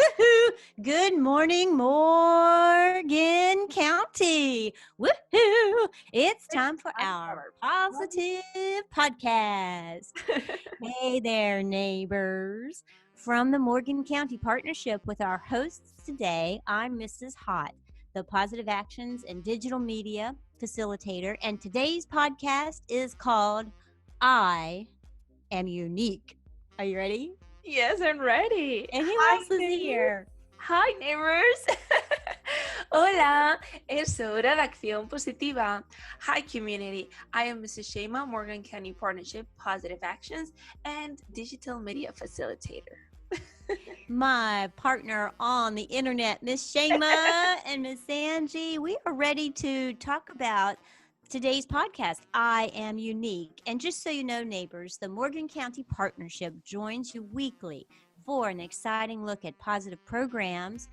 Woohoo! Good morning, Morgan County. Woohoo! It's time for our positive podcast. Hey there, neighbors. From the Morgan County Partnership with our hosts today, I'm Mrs. Hott, the Positive Actions and Digital Media Facilitator, and today's podcast is called I Am Unique. Are you ready? Yes, I'm ready. And who else is here? Hi, neighbors. Hola, es hora de acción positiva. Hi, community. I am Mrs. Sheima, Morgan County Partnership, Positive Actions, and Digital Media Facilitator. My partner on the internet, Miss Sheima and Miss Angie. We are ready to talk about today's podcast, I Am Unique. And just so you know, neighbors, the Morgan County Partnership joins you weekly for an exciting look at positive programs,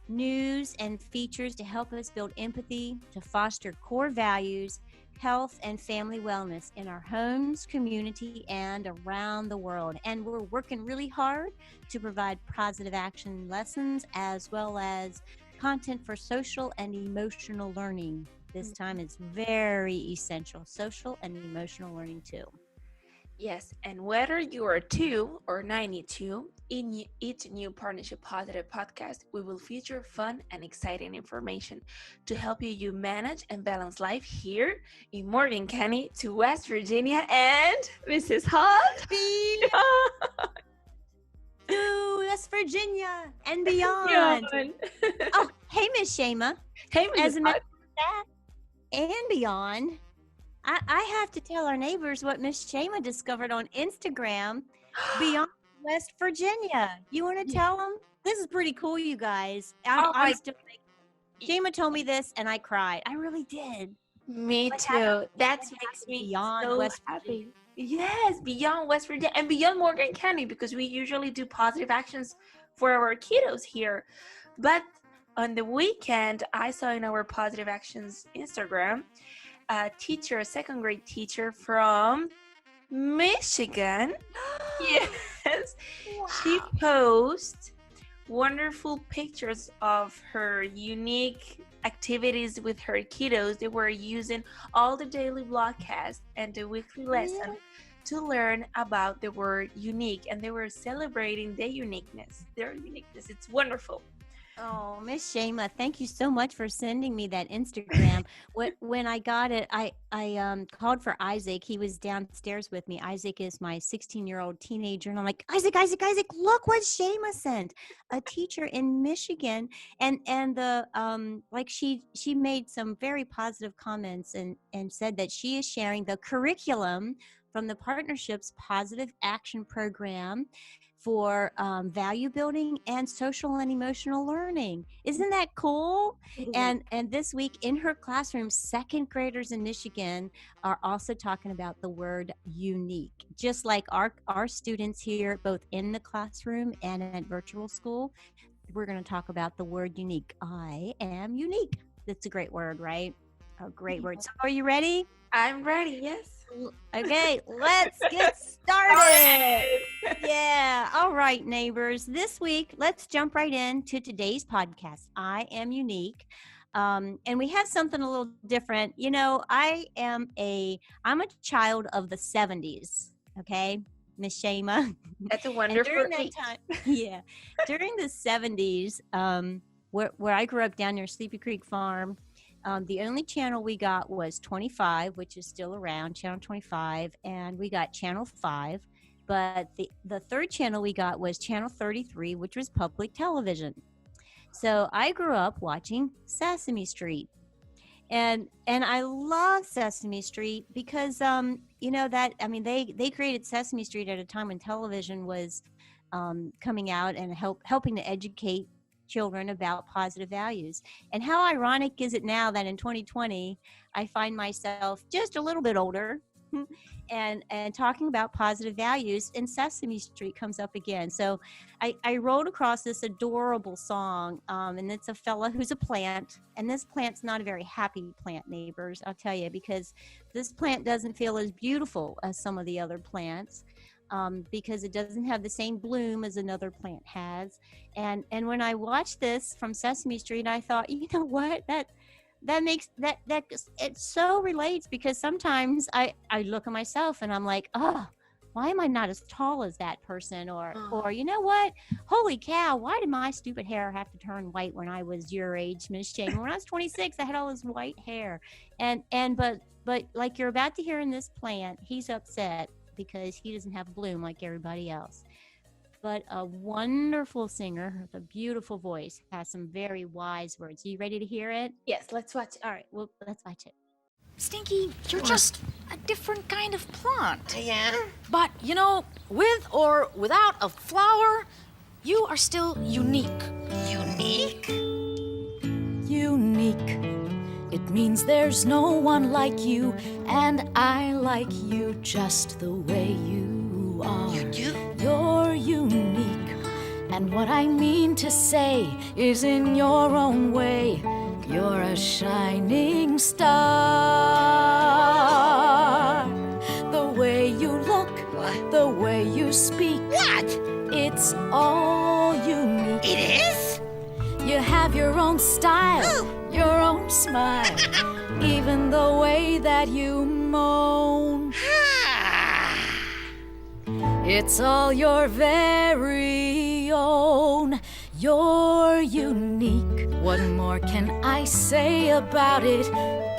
news, and features to help us build empathy, to foster core values, health, and family wellness in our homes, community, and around the world. And we're working really hard to provide positive action lessons as well as content for social and emotional learning. This time is very essential, social and emotional learning too. Yes, and whether you are 2 or 92, in each new Partnership Positive podcast, we will feature fun and exciting information to help you manage and balance life here in Morgan County to West Virginia and Mrs. Hott. To West Virginia and beyond. Oh, hey, Miss Sheima. Hey, Mrs. Hott. And beyond, I have to tell our neighbors what Miss Sheima discovered on Instagram beyond West Virginia. You want to tell them? This is pretty cool, you guys. I'm still like, Sheima told me this and I cried. I really did. Me too. That makes me beyond so West happy. Yes, beyond West Virginia and beyond Morgan County, because we usually do positive actions for our kiddos here. But on the weekend, I saw in our Positive Actions Instagram, a teacher, a second grade teacher from Michigan. Yes. Wow. She posts wonderful pictures of her unique activities with her kiddos. They were using all the daily blogcasts and the weekly lesson to learn about the word unique, and they were celebrating their uniqueness. It's wonderful. Oh, Miss Sheima, thank you so much for sending me that Instagram. When I got it, I called for Isaac. He was downstairs with me. Isaac is my 16-year-old teenager. And I'm like, Isaac, look what Sheima sent. A teacher in Michigan. And the she made some very positive comments and said that she is sharing the curriculum from the partnership's Positive Action Program for value building and social and emotional learning. Isn't that cool? And this week in her classroom, second graders in Michigan are also talking about the word unique. Just like our students here, both in the classroom and at virtual school, we're going to talk about the word unique. I am unique. That's a great word, right? A great word. So are you ready? I'm ready, yes. Okay, let's get started. Yeah. All right, neighbors. This week, let's jump right into today's podcast. I am unique. And we have something a little different. You know, I'm a child of the 70s. Okay, Miss Sheima. That's a wonderful during that time. Yeah. During the 70s, where I grew up down near Sleepy Creek Farm, the only channel we got was 25, which is still around, channel 25, and we got channel 5. But the third channel we got was channel 33, which was public television. So I grew up watching Sesame Street. And I love Sesame Street because, they created Sesame Street at a time when television was coming out and helping to educate children about positive values. And how ironic is it now that in 2020 I find myself just a little bit older and talking about positive values, and Sesame Street comes up again. So I rolled across this adorable song, and it's a fella who's a plant, and this plant's not a very happy plant, neighbors, I'll tell you, because this plant doesn't feel as beautiful as some of the other plants. because it doesn't have the same bloom as another plant has. And when I watched this from Sesame Street, I thought, you know what, that makes that it so relates, because sometimes I look at myself and I'm like, oh, why am I not as tall as that person? Or you know what? Holy cow, why did my stupid hair have to turn white when I was your age, Miss Sheima? When I was 26, I had all this white hair. But like you're about to hear in this plant, he's upset because he doesn't have bloom like everybody else. But a wonderful singer with a beautiful voice has some very wise words. Are you ready to hear it? Yes, let's watch it. All right, well, let's watch it. Stinky, you're just a different kind of plant. Yeah? But, you know, with or without a flower, you are still unique. Unique? Unique. It means there's no one like you, and I like you just the way you are. You do? You're unique. And what I mean to say is, in your own way, you're a shining star. The way you look, What? the way you speak, What? it's all unique. It is? You have your own style, Oh. your own smile, even the way that you moan. It's all your very own. You're unique. What more can I say about it?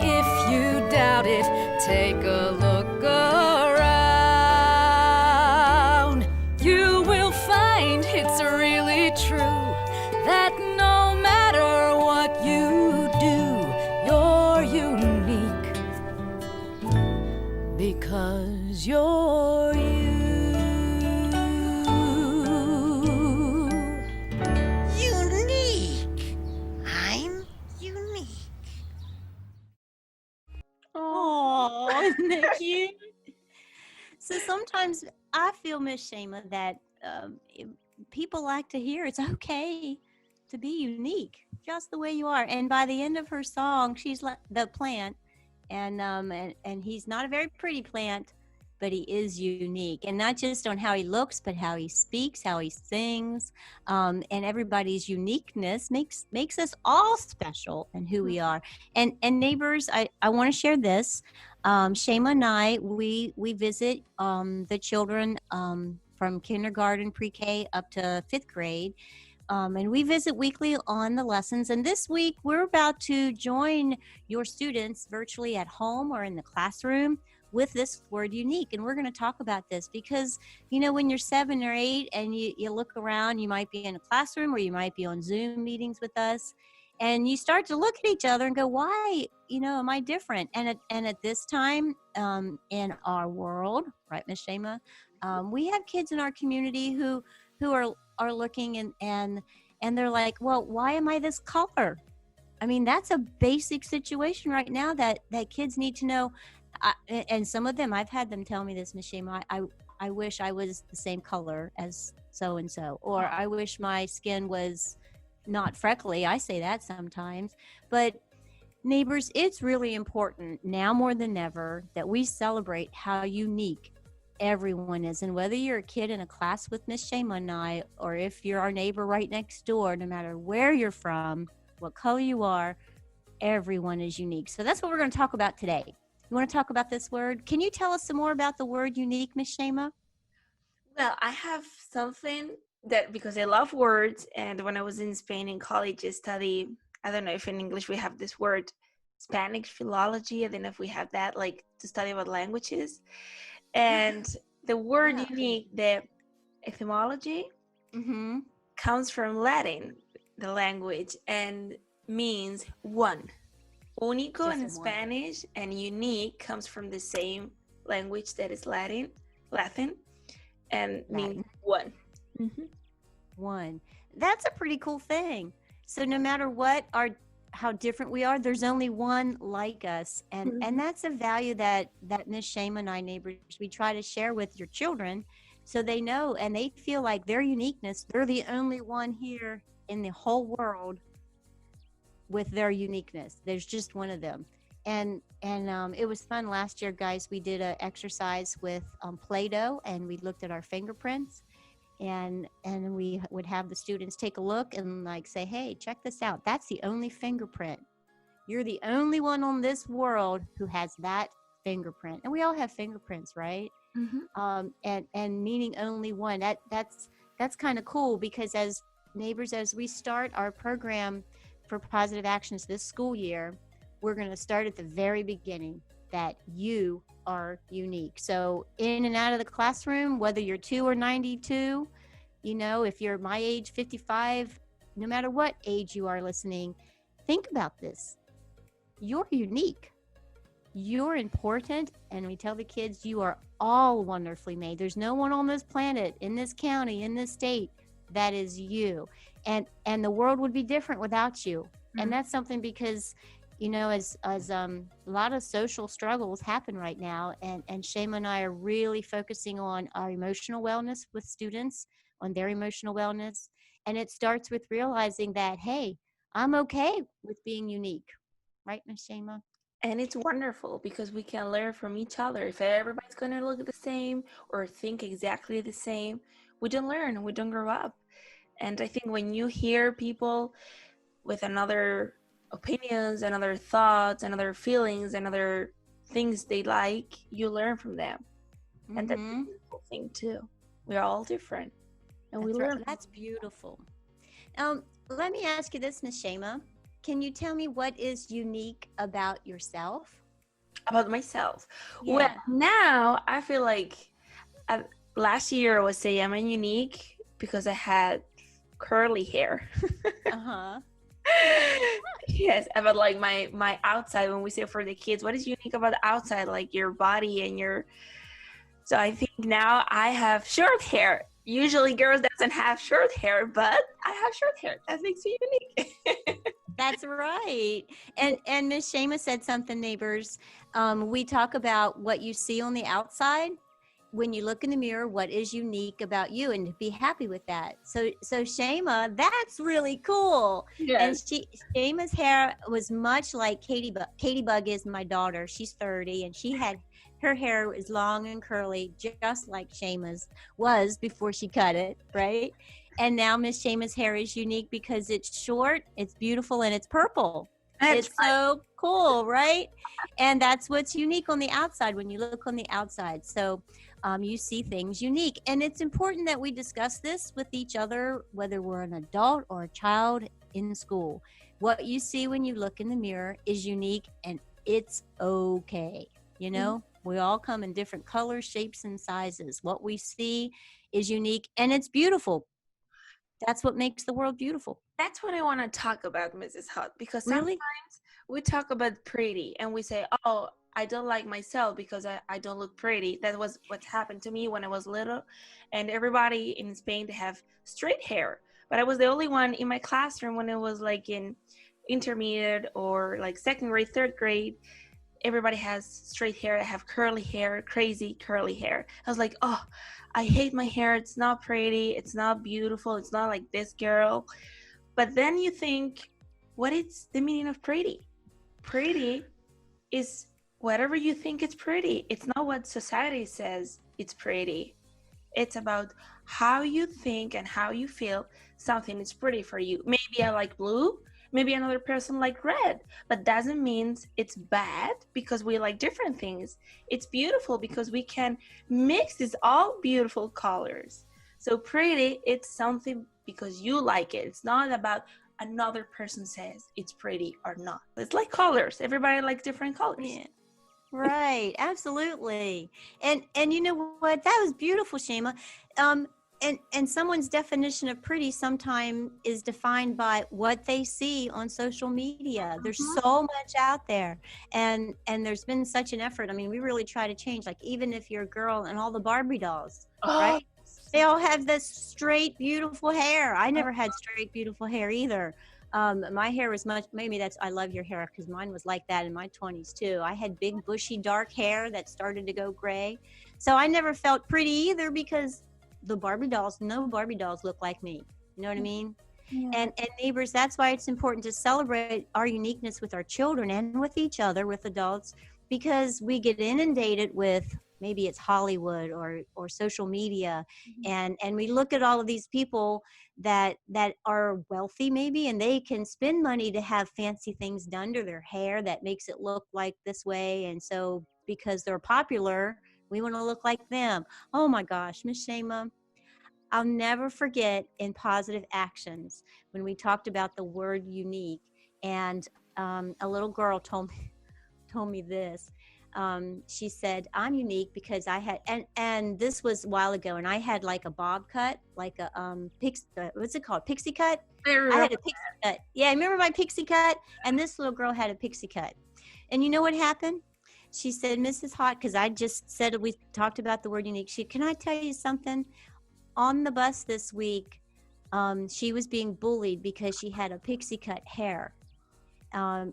If you doubt it, take a look around. You will find it's really true that no matter what you do, you're unique. Because you're you. Unique. I'm unique. Oh, isn't that cute? So sometimes I feel, Miss Sheima, that people like to hear it's okay to be unique, just the way you are. And by the end of her song, she's like the plant, and he's not a very pretty plant, but he is unique, and not just on how he looks, but how he speaks, how he sings, and everybody's uniqueness makes us all special in who we are. And neighbors, I want to share this. Sheima and I, we visit the children from kindergarten, pre-K up to 5th grade. And we visit weekly on the lessons. And this week, we're about to join your students virtually at home or in the classroom with this word unique. And we're going to talk about this because, you know, when you're 7 or 8 and you look around, you might be in a classroom or you might be on Zoom meetings with us. And you start to look at each other and go, why, am I different? And at this time in our world, right, Miss Sheima, we have kids in our community who are looking and they're like, well, why am I this color? I mean, that's a basic situation right now that kids need to know. And some of them, I've had them tell me this, Miss Sheima, I wish I was the same color as so-and-so, or I wish my skin was not freckly. I say that sometimes. But neighbors, it's really important now more than ever that we celebrate how unique everyone is. And whether you're a kid in a class with Miss Sheima and I, or if you're our neighbor right next door, no matter where you're from, what color you are, everyone is unique. So that's what we're going to talk about today. You want to talk about this word? Can you tell us some more about the word unique, Miss Sheima? Well, I have something that, because I love words, and when I was in Spain in college, I studied, I don't know if in English we have this word, Spanish philology. I don't know if we have that, like to study about languages. And the word unique, the etymology, comes from Latin, the language, and means one. Único in Spanish, and unique comes from the same language that is Latin, and means one. One. That's a pretty cool thing. So no matter what how different we are, there's only one like us, and that's a value that Miss Sheima and I, neighbors, we try to share with your children, so they know and they feel like their uniqueness, they're the only one here in the whole world with their uniqueness. There's just one of them. It was fun last year, guys. We did an exercise with Play-Doh, and we looked at our fingerprints, and we would have the students take a look and like say, hey, check this out. That's the only fingerprint. You're the only one on this world who has that fingerprint. And we all have fingerprints, right? And meaning only one. That's kind of cool, because as neighbors, as we start our program for positive actions this school year, we're going to start at the very beginning, that you are unique. So in and out of the classroom, whether you're 2 or 92, you know, if you're my age, 55, no matter what age you are listening, think about this. You're unique. You're important. And we tell the kids, you are all wonderfully made. There's no one on this planet, in this county, in this state, that is you. And the world would be different without you. And that's something, because you know, as a lot of social struggles happen right now, and Sheima and I are really focusing on our emotional wellness with students, on their emotional wellness. And it starts with realizing that, hey, I'm okay with being unique. Right, Ms. Sheima? And it's wonderful, because we can learn from each other. If everybody's going to look the same or think exactly the same, we don't learn, we don't grow up. And I think when you hear people with another opinions and other thoughts and other feelings and other things they like, you learn from them. And that's a beautiful thing too. We're all different, and we learn. That's beautiful. Let me ask you this, Ms. Sheima. Can you tell me what is unique about yourself? About myself? Yeah. Well, now I feel like last year I would say I'm unique because I had curly hair. Yes, about like my outside. When we say for the kids, what is unique about the outside, like your body and your, so I think now I have short hair. Usually girls doesn't have short hair, but I have short hair. That makes me unique. That's right. And Ms. Sheima said something, neighbors. We talk about what you see on the outside. When you look in the mirror, what is unique about you, and be happy with that. So Sheima, that's really cool. Yes. And Sheima's hair was much like Katie Bug is my daughter. She's 30, and her hair was long and curly, just like Sheima's was before she cut it, right? And now Miss Sheima's hair is unique because it's short, it's beautiful, and it's purple. It's so cool, right? And that's what's unique on the outside when you look on the outside. So you see things unique. And it's important that we discuss this with each other, whether we're an adult or a child in school. What you see when you look in the mirror is unique, and it's okay. You know, we all come in different colors, shapes, and sizes. What we see is unique, and it's beautiful. That's what makes the world beautiful. That's what I want to talk about, Mrs. Hott, because sometimes we talk about pretty and we say, oh, I don't like myself because I don't look pretty. That was what happened to me when I was little. And everybody in Spain, they have straight hair. But I was the only one in my classroom when it was like in intermediate or like second grade, third grade. Everybody has straight hair. I have curly hair, crazy curly hair. I was like, oh, I hate my hair. It's not pretty. It's not beautiful. It's not like this girl. But then you think, what is the meaning of pretty? Pretty is whatever you think is pretty. It's not what society says it's pretty. It's about how you think and how you feel something is pretty for you. Maybe I like blue. Maybe another person like red, but doesn't mean it's bad because we like different things. It's beautiful because we can mix these all beautiful colors. So pretty, it's something because you like it. It's not about another person says it's pretty or not. It's like colors. Everybody likes different colors. Yeah. Right. Absolutely. And you know what? That was beautiful, Sheima. And someone's definition of pretty sometimes is defined by what they see on social media. There's so much out there, and there's been such an effort. I mean, we really try to change, like even if you're a girl and all the Barbie dolls, right? They all have this straight, beautiful hair. I never had straight, beautiful hair either. My hair was I love your hair because mine was like that in my 20s too. I had big, bushy, dark hair that started to go gray. So I never felt pretty either because no Barbie dolls look like me. You know what I mean? And neighbors, that's why it's important to celebrate our uniqueness with our children and with each other, with adults, because we get inundated with, maybe it's Hollywood or social media, and we look at all of these people that are wealthy maybe, and they can spend money to have fancy things done to their hair that makes it look like this way, and so because they're popular, we want to look like them. Oh my gosh, Miss Sheima, I'll never forget in Positive Actions when we talked about the word unique, and a little girl told me this. She said, I'm unique because I had, and this was a while ago, and I had like a bob cut, like a what's it called, pixie cut? I had a pixie cut. Yeah, I remember my pixie cut, and this little girl had a pixie cut. And you know what happened? She said, Mrs. Hott, because I just said, we talked about the word unique. She, can I tell you something? On the bus this week, she was being bullied because she had a pixie cut hair.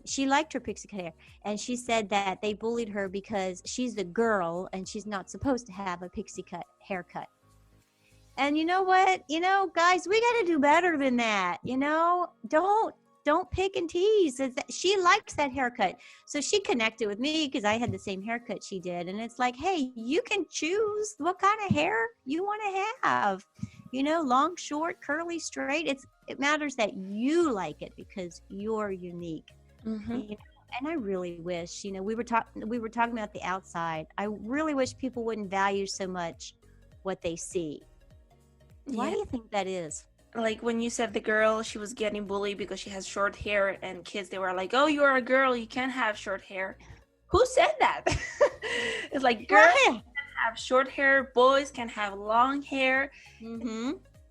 She liked her pixie cut hair, and she said that they bullied her because she's the girl and she's not supposed to have a pixie cut haircut. And you know what? You know, guys, we got to do better than that. You know, don't pick and tease. She likes that haircut. So she connected with me because I had the same haircut she did. And it's like, hey, you can choose what kind of hair you want to have. You know, long, short, curly, straight. It matters that you like it because you're unique. You know? And I really wish, you know, we were talking about the outside. I really wish people wouldn't value so much what they see. Why do you think that is? Like when you said the girl, she was getting bullied because she has short hair, and kids, they were like, oh, you're a girl, you can't have short hair. Who said that? It's like, girls can have short hair, boys can have long hair.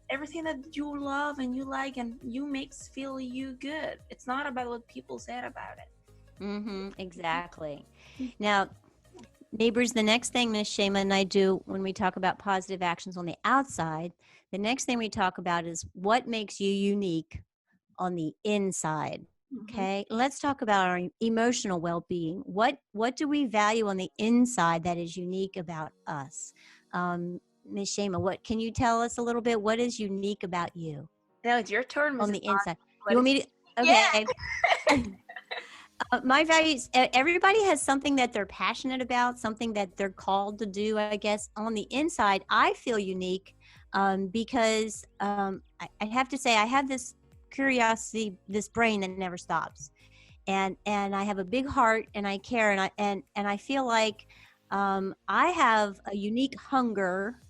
Everything that you love and you like and you makes feel you good. It's not about what people said about it. Exactly. Now, neighbors, the next thing Miss Sheima and I do when we talk about positive actions on the outside, the next thing we talk about is what makes you unique on the inside. Okay, let's talk about our emotional well-being. What do we value on the inside that is unique about us? Ms. Sheima, what can you tell us a little bit? What is unique about you? No, it's your turn, Mrs. On the inside. What You want me to? Okay. Yeah. My values, everybody has something that they're passionate about, something that they're called to do, I guess. On the inside, I feel unique because I have to say I have this curiosity, this brain that never stops. And I have a big heart and I care and I feel like I have a unique hunger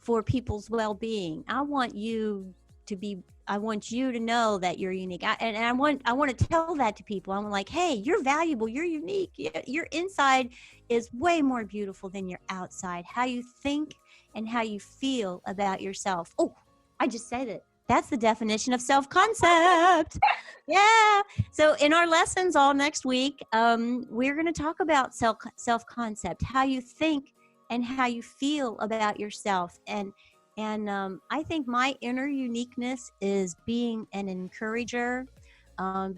for people's well-being. I want you to know that you're unique. I want to tell that to people. I'm like, hey, you're valuable. You're unique. Your inside is way more beautiful than your outside. How you think and how you feel about yourself. Oh, I just said it. That's the definition of self-concept. Yeah. So in our lessons all next week, we're going to talk about self-concept, how you think and how you feel about yourself. And I think my inner uniqueness is being an encourager,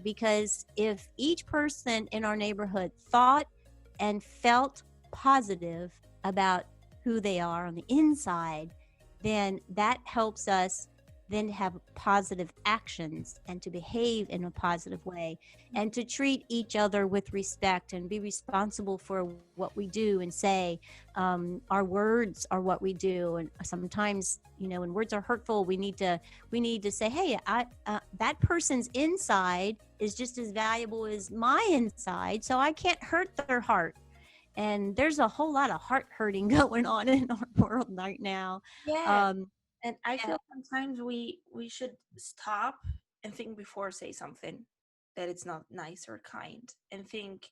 because if each person in our neighborhood thought and felt positive about who they are on the inside, then that helps us then to have positive actions and to behave in a positive way and to treat each other with respect and be responsible for what we do and say. Our words are what we do, and sometimes, you know, when words are hurtful, we need to say, hey, that person's inside is just as valuable as my inside, so I can't hurt their heart. And there's a whole lot of heart hurting going on in our world right now. Yeah. And I feel sometimes we should stop and think before say something that it's not nice or kind, and think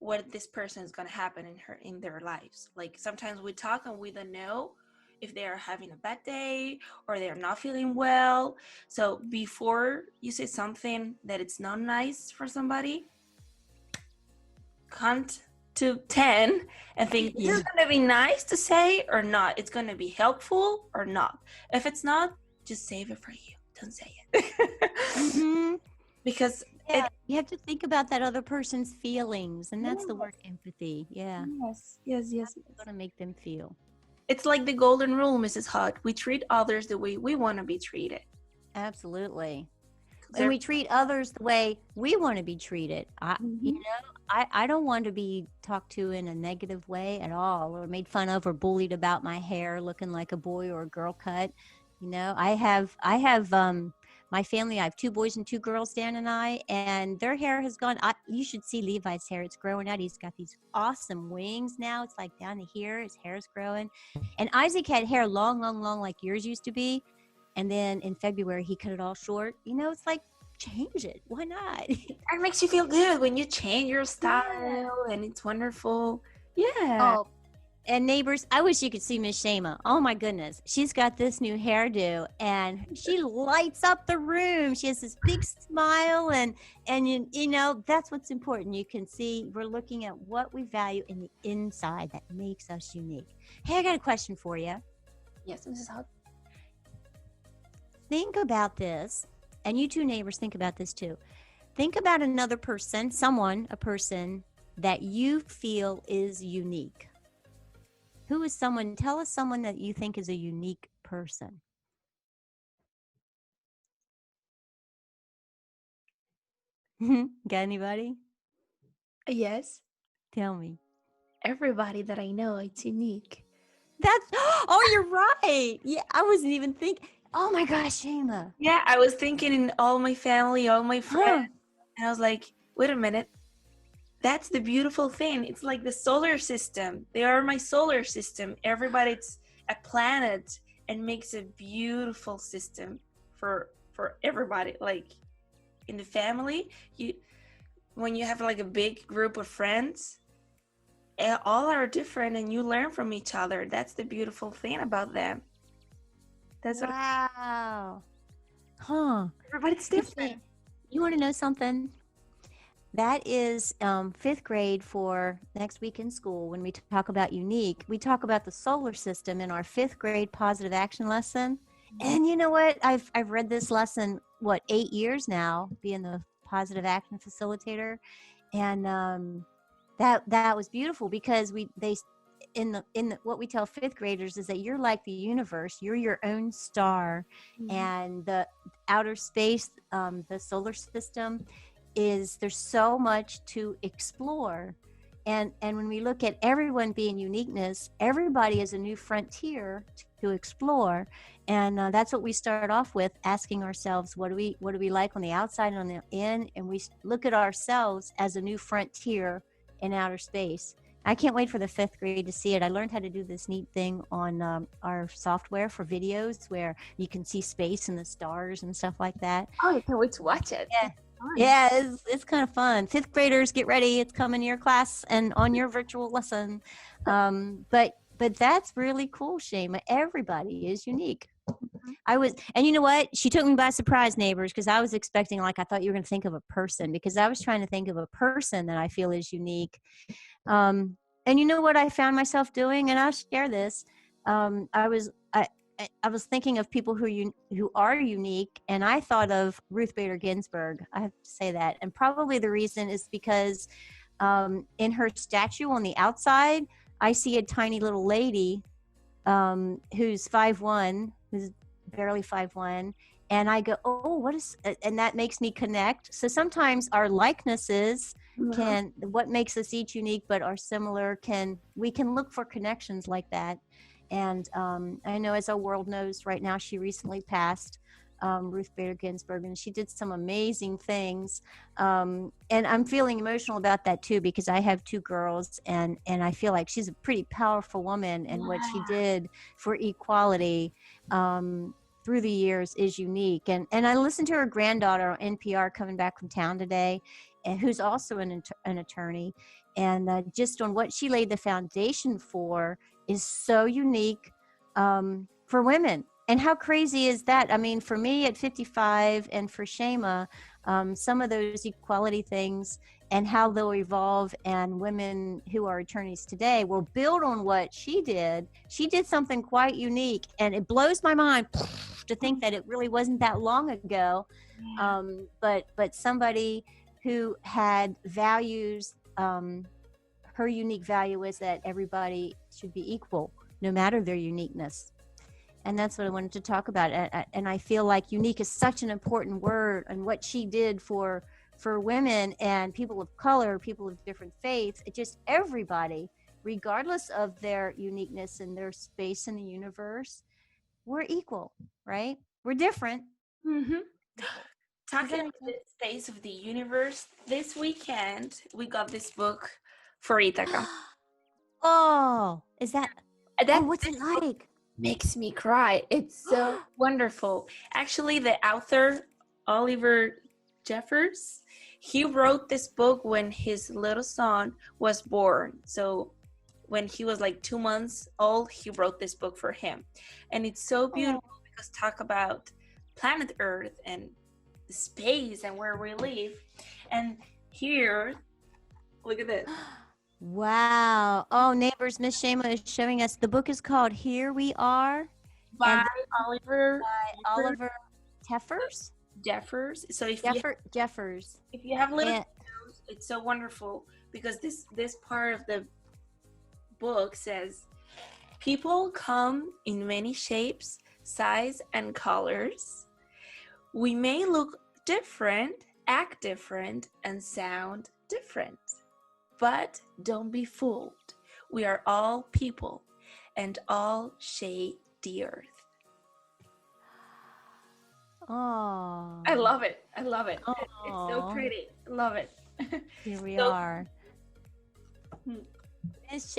what this person is going to happen in their lives. Like sometimes we talk and we don't know if they are having a bad day or they are not feeling well. So before you say something that it's not nice for somebody, count to 10 and think, is this going to be nice to say or not? It's going to be helpful or not? If it's not, just save it for you. Don't say it. Because you have to think about that other person's feelings, and that's the word empathy. Yes. It's going to make them feel. It's like the golden rule, Mrs. Hott. We treat others the way we want to be treated. Absolutely. And we treat others the way we want to be treated. I don't want to be talked to in a negative way at all, or made fun of or bullied about my hair looking like a boy or a girl cut. I have my family. I have 2 boys and 2 girls, Dan and I, and their hair has gone. You should see Levi's hair. It's growing out. He's got these awesome wings now. It's like down to here. His hair's growing. And Isaac had hair long, like yours used to be. And then in February, he cut it all short. It's like, change it. Why not? It makes you feel good when you change your style, and it's wonderful. Yeah. Oh, and neighbors, I wish you could see Miss Sheima. Oh my goodness. She's got this new hairdo and she lights up the room. She has this big smile and that's what's important. You can see we're looking at what we value in the inside that makes us unique. Hey, I got a question for you. Yes, Mrs. Hott. Think about this, and you 2 neighbors think about this too. Think about another person, a person that you feel is unique. Who is someone? Tell us someone that you think is a unique person. Got anybody? Yes. Tell me. Everybody that I know, it's unique. You're right. Yeah, I wasn't even thinking. Oh my gosh, Sheima. Yeah, I was thinking in all my family, all my friends, and I was like, wait a minute. That's the beautiful thing. It's like the solar system. They are my solar system. Everybody's a planet and makes a beautiful system for everybody. Like in the family, when you have like a big group of friends, all are different and you learn from each other. That's the beautiful thing about them. That's wow. Everybody's different. You want to know something? That is 5th grade for next week in school. When we talk about unique, we talk about the solar system in our 5th grade positive action lesson. And you know what? I've read this lesson, 8 years now, being the positive action facilitator. And that was beautiful because what we tell 5th graders is that you're like the universe. You're your own star. And the outer space, the solar system, there's so much to explore. And when we look at everyone being uniqueness, everybody is a new frontier to explore. And that's what we start off with, asking ourselves, what do we like on the outside and on the in? And we look at ourselves as a new frontier in outer space. I can't wait for the 5th grade to see it. I learned how to do this neat thing on our software for videos where you can see space and the stars and stuff like that. Oh, I can't wait to watch it. Yeah, it's kind of fun. 5th graders, get ready. It's coming to your class and on your virtual lesson. But that's really cool, Sheima. Everybody is unique. And you know what? She took me by surprise, neighbors, because I was expecting, I thought you were going to think of a person, because I was trying to think of a person that I feel is unique. And you know what I found myself doing, and I'll share this. I was thinking of people who are unique, and I thought of Ruth Bader Ginsburg. I have to say that, and probably the reason is because in her statue on the outside, I see a tiny little lady who's 5'1", who's barely 5'1", and I go, and that makes me connect. So sometimes our likenesses what makes us each unique but are similar, we can look for connections like that. And I know, as our world knows right now, she recently passed, Ruth Bader Ginsburg, and she did some amazing things. And I'm feeling emotional about that too, because I have 2 girls, and I feel like she's a pretty powerful woman, and what she did for equality through the years is unique. And I listened to her granddaughter on NPR coming back from town today, and who's also an attorney, and just on what she laid the foundation for is so unique for women. And how crazy is that? I mean, for me at 55, and for Sheima, some of those equality things and how they'll evolve, and women who are attorneys today will build on what she did. She did something quite unique, and it blows my mind to think that it really wasn't that long ago. But somebody who had values, her unique value is that everybody should be equal, no matter their uniqueness. And that's what I wanted to talk about. And I feel like unique is such an important word, and what she did for women and people of color, people of different faiths, it just everybody, regardless of their uniqueness and their space in the universe, we're equal, right? We're different. Mm-hmm. Talking about the space of the universe, this weekend we got this book for Ithaca. Oh, is that? What's it like? Makes me cry. It's so wonderful. Actually, the author, Oliver Jeffers, he wrote this book when his little son was born. So when he was like 2 months old, he wrote this book for him. And it's so beautiful because talk about planet Earth and space and where we live. And here, look at this. Wow. Oh, neighbors, Miss Sheima is showing us. The book is called Here We Are. By Oliver Jeffers. So if you have little kiddos, it's so wonderful because this part of the book says, people come in many shapes, size, and colors. We may look different, act different, and sound different. But don't be fooled. We are all people and all shade the earth. Oh. I love it. Oh. It's so pretty. I love it. Here we are.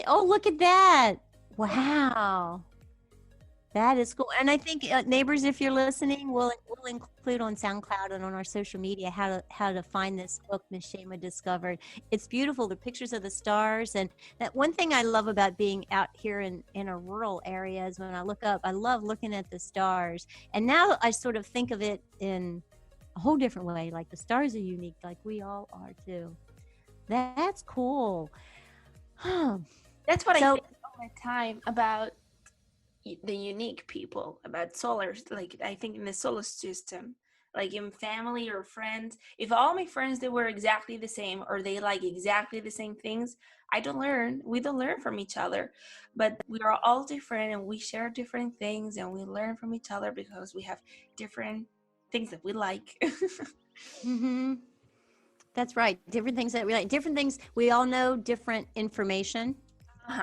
Oh, look at that. Wow. That is cool. And I think neighbors, if you're listening, we'll include on SoundCloud and on our social media how to find this book Miss Sheima discovered. It's beautiful. The pictures of the stars. And that one thing I love about being out here in a rural area is when I look up, I love looking at the stars. And now I sort of think of it in a whole different way. Like the stars are unique, like we all are too. That's cool. That's what I think all the time about the unique people, about solars. Like I think in the solar system, like in family or friends, if all my friends, they were exactly the same or they like exactly the same things, we don't learn from each other. But we are all different and we share different things and we learn from each other because we have different things that we like. Mm-hmm. That's right. Different things that we like, different things. We all know different information,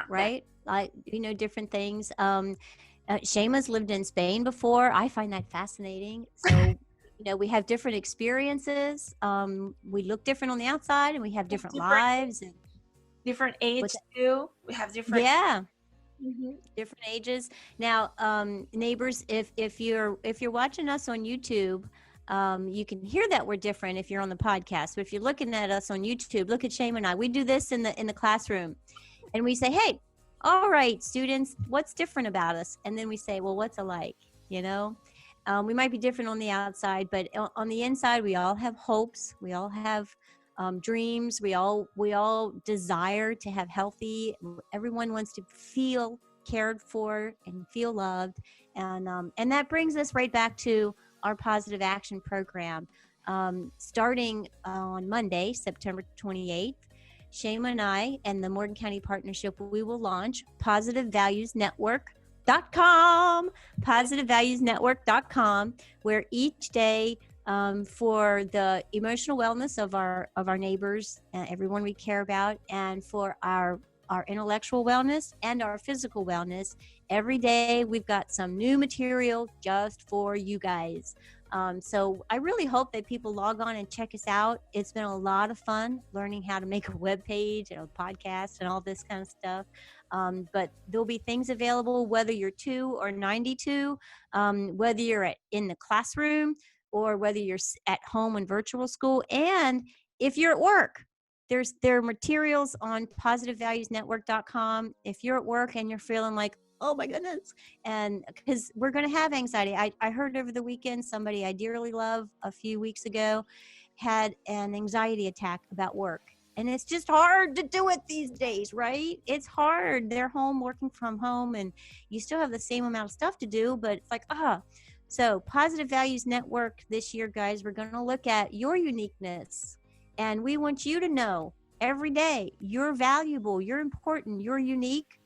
right? Like, different things. Sheima's lived in Spain before. I find that fascinating. So, we have different experiences. We look different on the outside and we have different lives. And different age too. We have different. Yeah. Mm-hmm. Different ages. Now, neighbors, if you're watching us on YouTube, you can hear that we're different if you're on the podcast. But if you're looking at us on YouTube, look at Sheima and I. We do this in the classroom, and we say, "Hey, all right, students, what's different about us?" And then we say, "Well, what's alike?" We might be different on the outside, but on the inside, we all have hopes. We all have dreams. We all desire to have healthy. Everyone wants to feel cared for and feel loved, and that brings us right back to our positive action program. Starting on Monday, September 28th, Sheima and I and the Morgan County Partnership, we will launch positivevaluesnetwork.com, where each day for the emotional wellness of our neighbors, everyone we care about, and for our intellectual wellness and our physical wellness, every day we've got some new material just for you guys. So I really hope that people log on and check us out. It's been a lot of fun learning how to make a web page and a podcast and all this kind of stuff. But there'll be things available whether you're 2 or 92, whether you're in the classroom or whether you're at home in virtual school. And if you're at work, there are materials on positivevaluesnetwork.com. If you're at work and you're feeling like, oh my goodness, and because we're going to have anxiety. I heard over the weekend somebody I dearly love a few weeks ago had an anxiety attack about work. And it's just hard to do it these days, right? It's hard. They're home working from home and you still have the same amount of stuff to do, but it's like, So Positive Values Network this year, guys, we're going to look at your uniqueness. And we want you to know every day you're valuable, you're important, you're unique.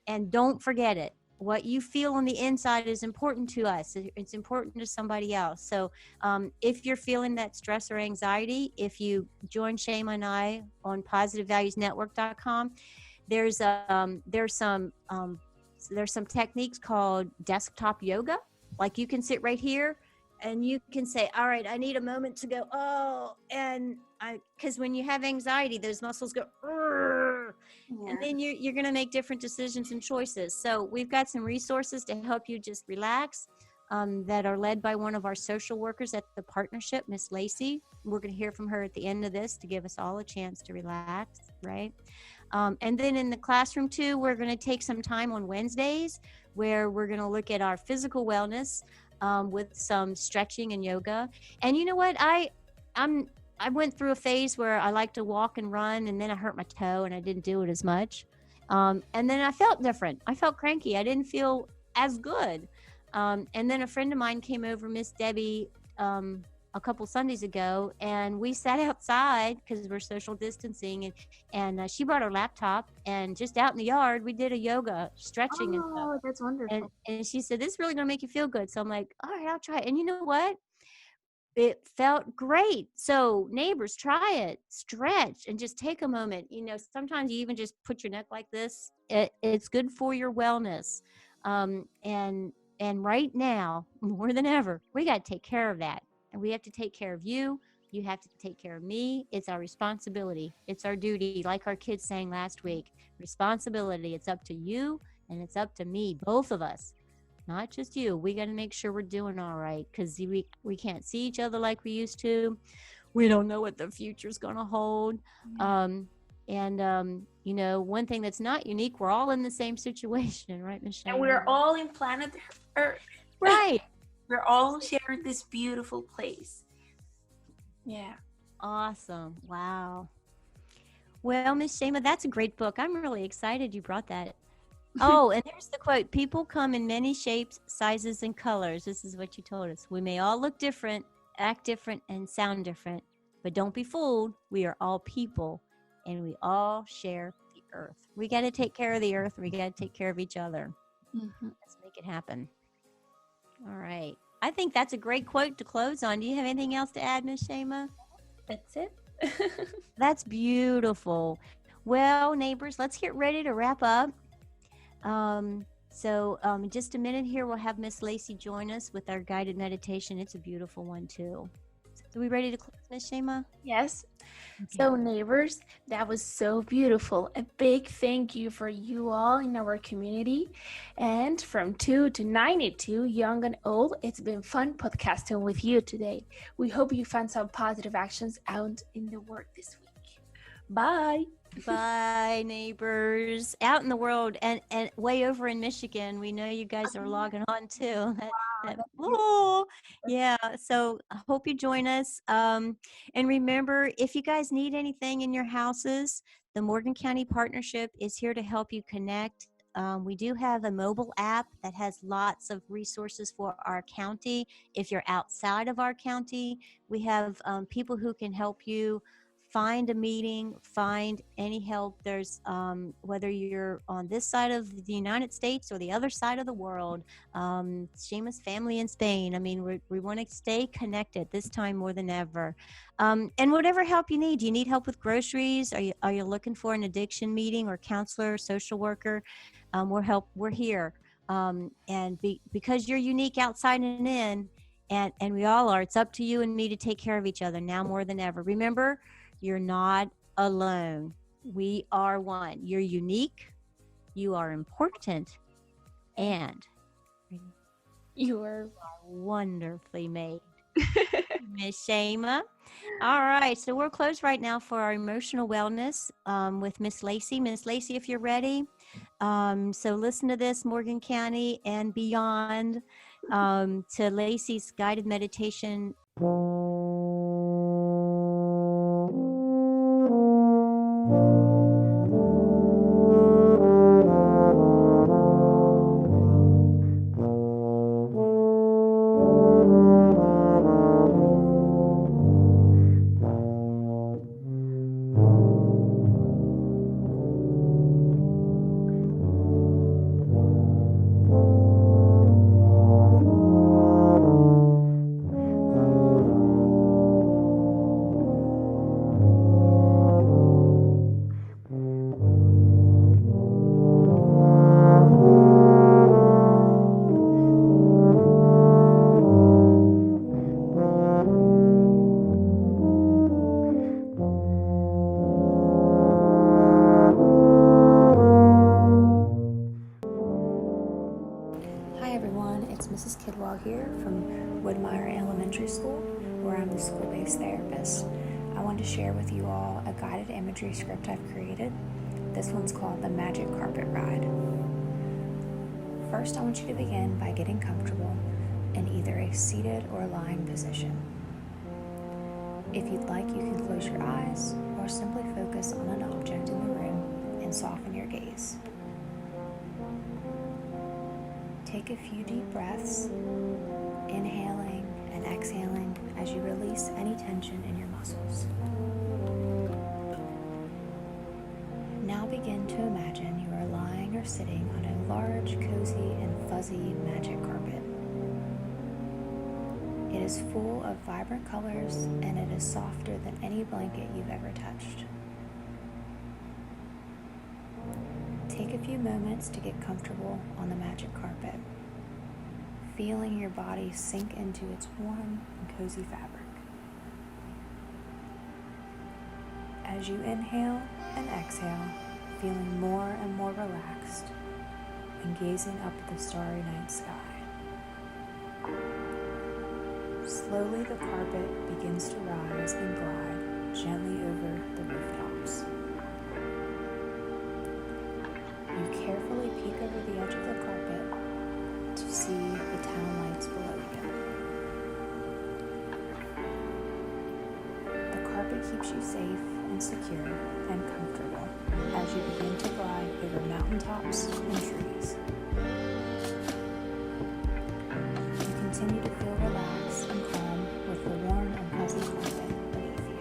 And don't forget it. what you feel on the inside is important to us. It's important to somebody else. So if you're feeling that stress or anxiety, if you join Sheima and I on positivevaluesnetwork.com, there's some techniques called desktop yoga. Like you can sit right here and you can say, all right, I need a moment to go, because when you have anxiety, those muscles go, and then you're going to make different decisions and choices. So we've got some resources to help you just relax that are led by one of our social workers at the partnership, Miss Lacee. We're going to hear from her at the end of this to give us all a chance to relax, right? And then in the classroom too, we're going to take some time on Wednesdays where we're going to look at our physical wellness with some stretching and yoga. And you know what? I went through a phase where I like to walk and run, and then I hurt my toe and I didn't do it as much. And then I felt different. I felt cranky. I didn't feel as good. And then a friend of mine came over, Miss Debbie, a couple Sundays ago, and we sat outside because we're social distancing, and she brought her laptop, and just out in the yard we did a yoga stretching and stuff. Oh, that's wonderful. And she said, this is really gonna make you feel good. So I'm like, all right, I'll try it. And you know what, it felt great. So neighbors, try it, stretch, and just take a moment. You know, sometimes you even just put your neck like this. It's good for your wellness. And right now, more than ever, we got to take care of that. And we have to take care of you. You have to take care of me. It's our responsibility. It's our duty. Like our kids sang last week, responsibility. It's up to you and it's up to me, both of us, not just you. We got to make sure we're doing all right, because we can't see each other like we used to. We don't know what the future's going to hold. You know, one thing that's not unique, we're all in the same situation, right, Michelle? And we're all in planet Earth. Right. We're all sharing this beautiful place. Yeah. Awesome. Wow. Well, Miss Sheima, that's a great book. I'm really excited you brought that. Oh, and there's the quote: people come in many shapes, sizes, and colors. This is what you told us. We may all look different, act different, and sound different, but don't be fooled. We are all people, and we all share the earth. We got to take care of the earth. We got to take care of each other. Let's make it happen. All right. I think that's a great quote to close on. Do you have anything else to add, Miss Sheima? That's it. That's beautiful. Well, neighbors, let's get ready to wrap up. In just a minute here, we'll have Miss Lacee join us with our guided meditation. It's a beautiful one, too. So are we ready to close, Miss Sheima? Yes. Okay. So neighbors, that was so beautiful. A big thank you for you all in our community. And from 2 to 92, young and old, it's been fun podcasting with you today. We hope you found some positive actions out in the world this week. Bye. Bye, neighbors. Out in the world and way over in Michigan, we know you guys are logging on too. Yeah. So I hope you join us. And remember, if you guys need anything in your houses, the Morgan County Partnership is here to help you connect. We do have a mobile app that has lots of resources for our county. If you're outside of our county, we have people who can help you find a meeting, find any help. There's whether you're on this side of the United States or the other side of the world. Sheima's family in Spain. I mean, we want to stay connected this time more than ever. And whatever help you need. Do you need help with groceries? Are you looking for an addiction meeting or counselor or social worker? We're here. Because you're unique outside and in, and we all are, it's up to you and me to take care of each other now more than ever. Remember, you're not alone. We are one. You're unique. You are important. And you are wonderfully made. Miss Sheima. All right. So we're closed right now for our emotional wellness with Miss Lacee. Miss Lacee, if you're ready. So listen to this, Morgan County and beyond, to Lacee's guided meditation. I want to share with you all a guided imagery script I've created. This one's called the Magic Carpet Ride. First, I want you to begin by getting comfortable in either a seated or lying position. If you'd like, you can close your eyes or simply focus on an object in the room and soften your gaze. Take a few deep breaths, inhaling and exhaling as you release any tension in your muscles. Now begin to imagine you are lying or sitting on a large, cozy, and fuzzy magic carpet. It is full of vibrant colors and it is softer than any blanket you've ever touched. Take a few moments to get comfortable on the magic carpet, feeling your body sink into its warm and cozy fabric. As you inhale and exhale, feeling more and more relaxed and gazing up at the starry night sky. Slowly the carpet begins to rise and glide gently over the rooftops. You carefully peek over the edge of the carpet to see the town lights below you. The carpet keeps you safe and secure and comfortable as you begin to glide over mountaintops and trees. You continue to feel relaxed and calm with the warm and fuzzy carpet beneath you.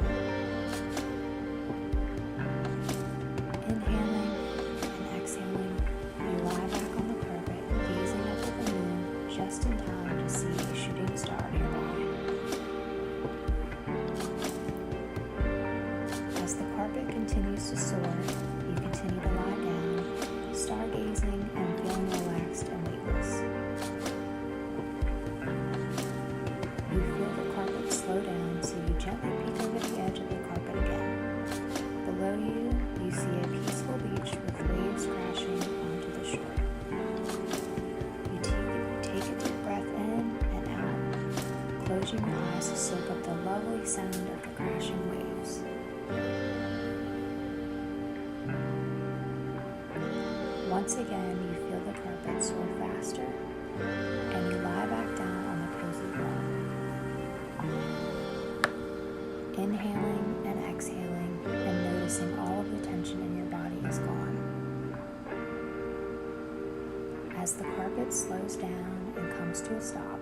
Inhaling and exhaling, you lie back on the carpet, gazing up at the moon just in time to see a shooting star nearby. As the carpet continues to soar, you continue to lie down, stargazing and feeling relaxed and weightless. You feel the carpet slow down, so you gently peek over the edge of the carpet again. Below you, you see a peaceful beach with waves crashing onto the shore. You take a deep breath in and out, closing your eyes to soak up the lovely sound of the crashing waves. Once again, you feel the carpet soar faster, and you lie back down on the cozy wall. Inhaling and exhaling, and noticing all of the tension in your body is gone. As the carpet slows down and comes to a stop,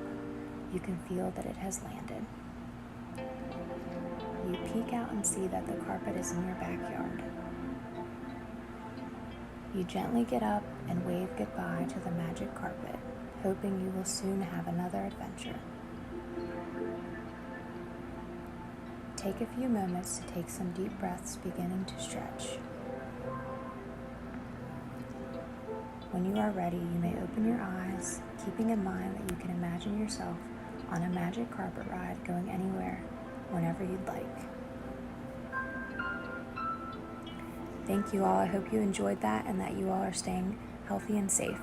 you can feel that it has landed. You peek out and see that the carpet is in your backyard. You gently get up and wave goodbye to the magic carpet, hoping you will soon have another adventure. Take a few moments to take some deep breaths, beginning to stretch. When you are ready, you may open your eyes, keeping in mind that you can imagine yourself on a magic carpet ride going anywhere, whenever you'd like. Thank you all. I hope you enjoyed that and that you all are staying healthy and safe.